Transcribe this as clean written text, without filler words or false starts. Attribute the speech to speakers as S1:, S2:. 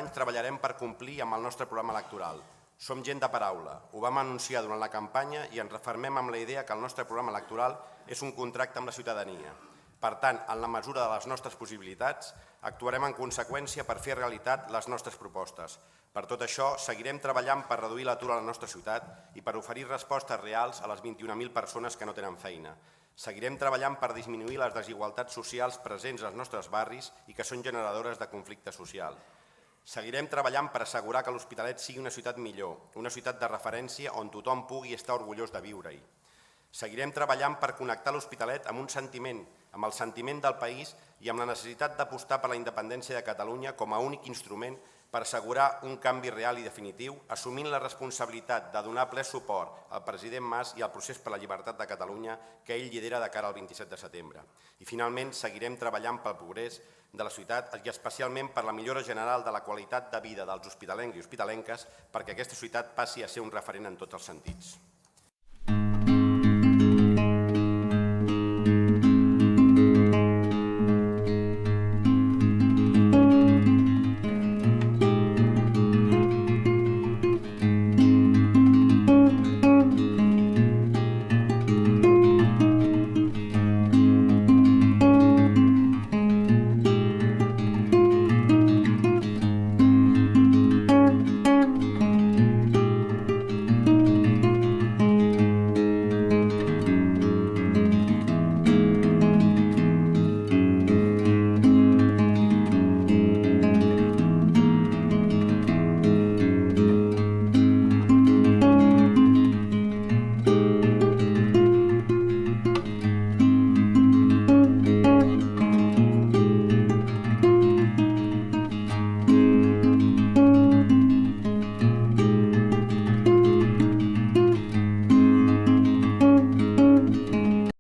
S1: Ciutadans treballarem per complir amb el nostre programa electoral. Som gent de paraula, ho vam anunciar durant la campanya i ens refermem amb la idea que el nostre programa electoral és un contracte amb la ciutadania. Per tant, en la mesura de les nostres possibilitats, actuarem en conseqüència per fer realitat les nostres propostes. Per tot això, seguirem treballant per reduir l'atur a la nostra ciutat i per oferir respostes reals a les 21.000 persones que no tenen feina. Seguirem treballant per disminuir les desigualtats socials presents als nostres barris i que són generadores de conflicte social. Seguirem treballant per assegurar que l'Hospitalet sigui una ciutat millor, una ciutat de referència on tothom pugui estar orgullós de viure-hi. Seguirem treballant per connectar l'Hospitalet amb el sentiment del país i amb la necessitat d'apostar per la independència de Catalunya com a únic instrument per assegurar un canvi real i definitiu, assumint la responsabilitat de donar ple suport al president Mas i al procés per la llibertat de Catalunya que ell lidera de cara al 27 de setembre. I finalment seguirem treballant pel progrés de la ciutat i especialment per la millora general de la qualitat de vida dels hospitalencs i hospitalenques perquè aquesta ciutat passi a ser un referent en tots els sentits.